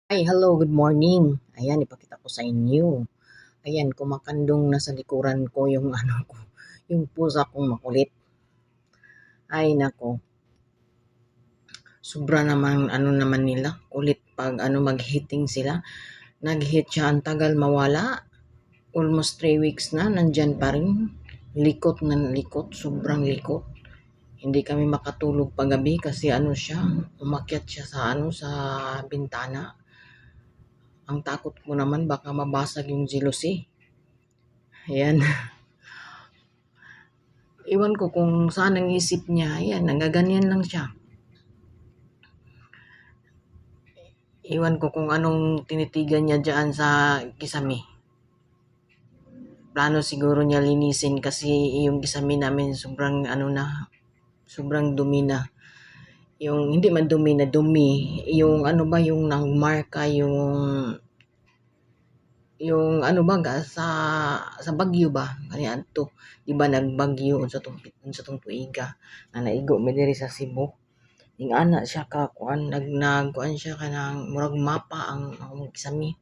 Ay, hello, good morning. Ayan, ipakita ko sa inyo. Ayan, kumakandong na sa likuran ko yung ano ko, yung pusa kong makulit. Ay, nako. Sobra naman ano naman nila, kulit pag mag-hitting sila. Nag-hit siya, ang tagal mawala. Almost 3 weeks na, nandyan pa rin. Likot na likot, sobrang likot. Hindi kami makatulog paggabi kasi siya, umakyat siya sa bintana. Ang takot ko naman baka mabasag yung jealousy. Ayan. Iwan ko kung saan ang isip niya. Ayan, nagaganyan lang siya. Iwan ko kung anong tinitigan niya dyan sa kisame. Plano siguro niya linisin kasi yung kisame namin sobrang sobrang dumi na. Yung hindi man dumi na dumi, yung yung nangmarka yung sa bagyo ba kaya to, di ba nagbagyo sa tong tuiga na naigo mi diri sa Cebu. Ing ana siya ka kuan nagkuan siya kanang murag mapa ang kisami.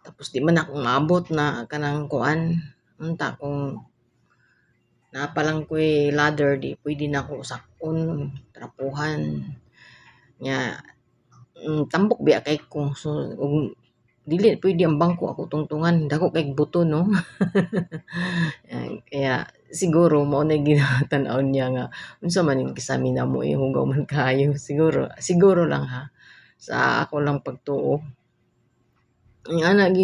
Tapos di man ako maabot na kanang kuan unta kung napalang ko'y ladder di pwede na ako sakon trapuhan nya tambok biya kay ko so dili pwede ang bangko ako tungtungan dako kay buto no. Kaya siguro mao na ginatan-aw niya nga unsa man yung kisami namo hugaw man kayo siguro lang ha sa ako lang pagtuo ing ana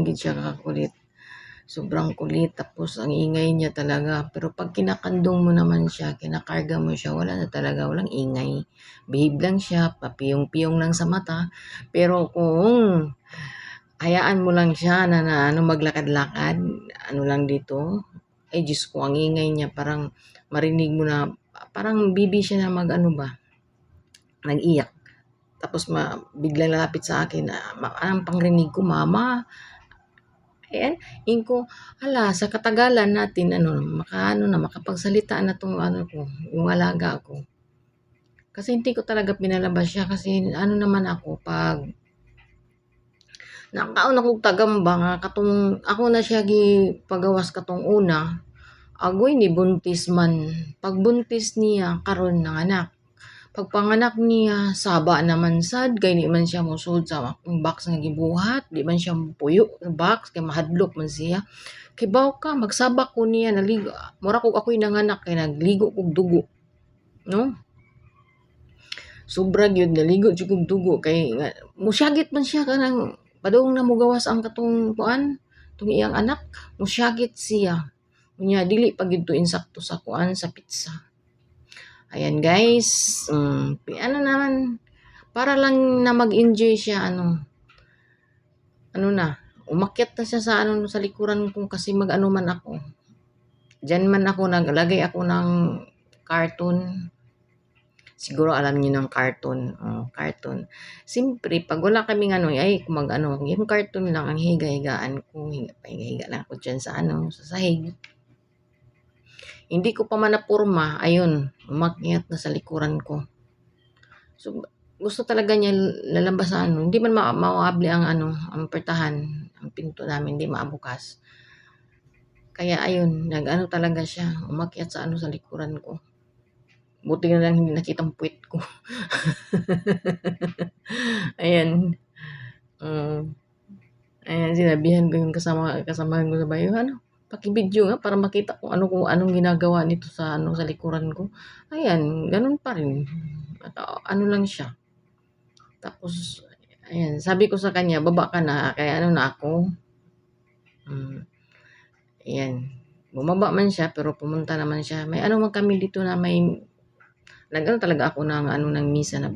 gid siya kakulit sobrang kulit tapos ang ingay niya talaga pero pag kinakandong mo naman siya kinakarga mo siya wala na talaga walang ingay behave lang siya papiyong-piyong lang sa mata pero kung hayaan mo lang siya na maglakad-lakad lang dito ay Diyos ko ang ingay niya parang marinig mo na parang bibi siya na nag-iyak tapos biglang lalapit sa akin ang pangrinig ko mama. Ayan, ko, hala, sa katagalan natin, makapagsalita na tong ko, yung alaga ko. Kasi hindi ko talaga pinalabas siya kasi naman ako, pag nakaon akong tagambang, katong, ako na siya pagawas katong una, agoy ni buntis man. Pag buntis niya, karon ng anak. Pagpanganak niya, saba naman sad, kay di man siya musod sa box nga gibuhat, di man siya puyo sa box, kay mahadlok man siya. Kay baw ka, magsabak ko niya, naligo, mura kog ako'y nanganak, kay nagligo kog dugo. No? Sobra gyud naligo jud kog dugo, kay musyagit man siya, kanang, padung na mugawas ang katong kuan, itong iyang anak, musyagit siya. Unya, dili pa gyud to insakto sa kuan, sa pizza. Ayan guys, naman, para lang na mag-enjoy siya, umakyat na siya sa likuran ko kasi man ako. Diyan man ako, naglagay ako ng cartoon. Siguro alam niyo ng cartoon. Cartoon. Siyempre, pag wala kaming ay yung cartoon lang ang higa-higaan ko. Higa lang ako dyan sa sa sahig. Hindi ko pa man napurma, ayun, umakyat na sa likuran ko. So, gusto talaga niya lalabasan. Hindi man maabli ang ang pertahan, ang pinto namin, hindi maabukas. Kaya ayun, talaga siya, umakyat sa sa likuran ko. Buti na lang hindi nakitang puwit ko. Ayan. Ayan, sinabihan ko yung kasamahan ko sa bayo, paki-video nga para makita kung anong ginagawa nito sa sa likuran ko. Ayan, ganun pa rin. At, lang siya. Tapos, ayan, sabi ko sa kanya, baba ka na, kaya na ako. Ayan, bumaba man siya, pero pumunta naman siya. May man kami dito na may, talaga ako ng misa na,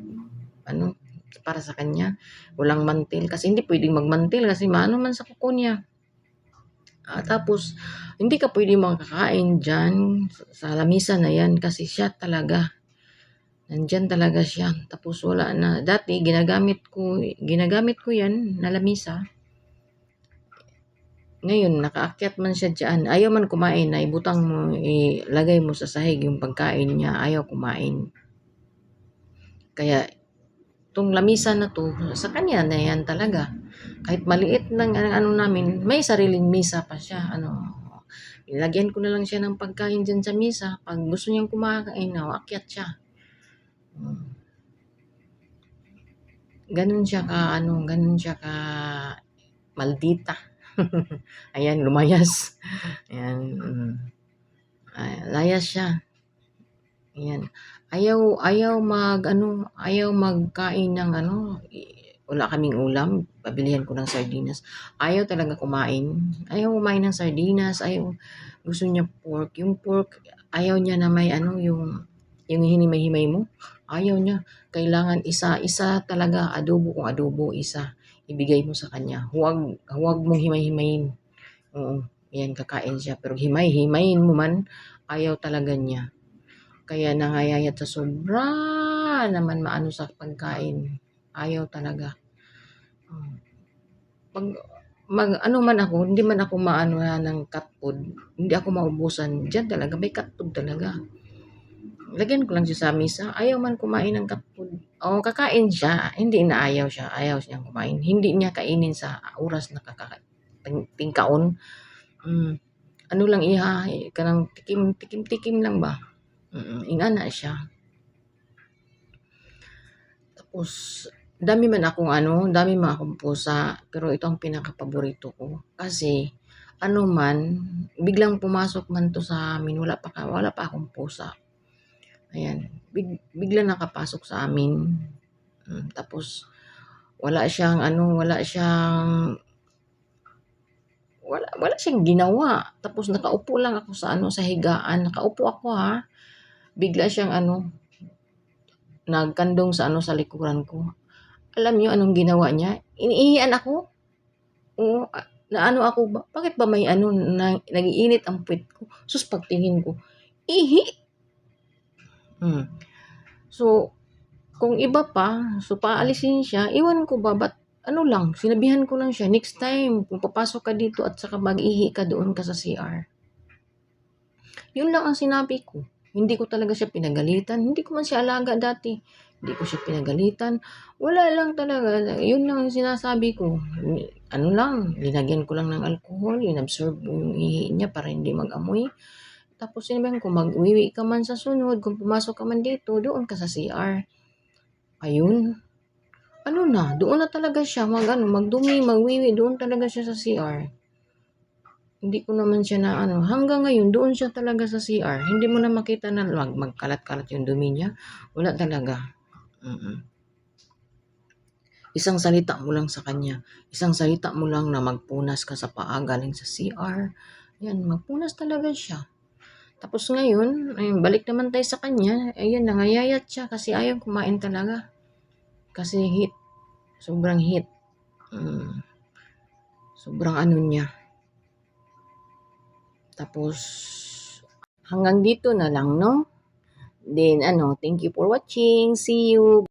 para sa kanya. Walang mantil, kasi hindi pwedeng magmantil, kasi maano man sa kuko niya. Tapos, hindi ka pwede makakain dyan sa lamisa na yan kasi siya talaga. Nandyan talaga siya. Tapos wala na. Dati, ginagamit ko yan na lamisa. Ngayon, nakaakyat man siya dyan. Ayaw man kumain na ibutang mo, ilagay mo sa sahig yung pagkain niya. Ayaw kumain. Kaya, 'tong lamisa na 'to, sa kanya na yan talaga. Kahit maliit lang ang ano namin, may sariling mesa pa siya, ano. Nilagyan ko na lang siya ng pagkain diyan sa mesa, 'pag gusto niyang kumakain, aakyat siya. Gano'n siya ka-ano, gano'n siya ka-maldita. Ayan, lumayas. Ayan, layas siya. Ayan. Ayaw ayaw mag-ano, ayaw magkain ng ano, wala kaming ulam, pabilihan ko ng sardinas. Ayaw talaga kumain. Ayaw kumain ng sardinas, gusto niya pork. Yung pork, ayaw niya na may ano, yung hinimay-himay mo. Ayaw niya. Kailangan isa-isa talaga, adobo kung adobo, isa. Ibigay mo sa kanya. Huwag mong himay-himayin. Oo, yan, kakain siya. Pero himay-himayin mo man, ayaw talaga niya. Kaya nangayayat sa sobra naman maano sa pagkain. Ayaw talaga. Pag ano man ako, hindi man ako maano ng cat food, hindi ako maubusan. Diyan talaga, may cat food talaga. Lagyan ko lang siya sa mesa. Ayaw man kumain ng cat food. O, kakain siya. Hindi na ayaw siya. Ayaw siyang kumain. Hindi niya kainin sa oras na tingkaon. Ano lang iha, kanang tikim-tikim lang ba? Ingana siya. Tapos, dami man akong pusa, pero ito ang pinaka-paborito ko. Kasi, ano man, biglang pumasok man to sa amin, wala pa akong pusa. Ayan, bigla nakapasok sa amin. Tapos, wala siyang ginawa. Tapos nakaupo lang ako sa sa higaan. Nakaupo ako ha. Bigla siyang nagkandong sa likuran ko. Alam niyo anong ginawa niya? Iniihian ako. Oo, naano ako ba? Bakit ba may nag-iinit ang puwet ko? Sus, pagtingin ko, ihi. So, kung iba pa, so paalisin siya, iwan ko ba, ba't sinabihan ko lang siya, next time, kung papasok ka dito at saka mag-ihi ka, doon ka sa CR. Yun lang ang sinabi ko. Hindi ko talaga siya pinagalitan. Hindi ko man siya alaga dati. Hindi ko siya pinagalitan. Wala lang talaga. Yun lang ang sinasabi ko. Linagyan ko lang ng alcohol. Inabsorb yung ihi niya para hindi mag-amoy. Tapos sinabihan ko, mag-uwi ka man sa sunod. Kung pumasok ka man dito, doon ka sa CR. Ayun. Doon na talaga siya. Magdumi, magwiwi. Doon talaga siya sa CR. Hindi ko naman siya hanggang ngayon, doon siya talaga sa CR. Hindi mo na makita na magkalat-kalat yung dumi niya. Wala talaga. Isang salita mo lang sa kanya. Isang salita mo lang na magpunas ka sa paa galing sa CR. Yan, magpunas talaga siya. Tapos ngayon, balik naman tayo sa kanya. Ayun, nangayayat siya kasi ayaw kumain talaga. Kasi heat. Sobrang heat. Sobrang niya. Tapos, hanggang dito na lang, no? Then, thank you for watching. See you.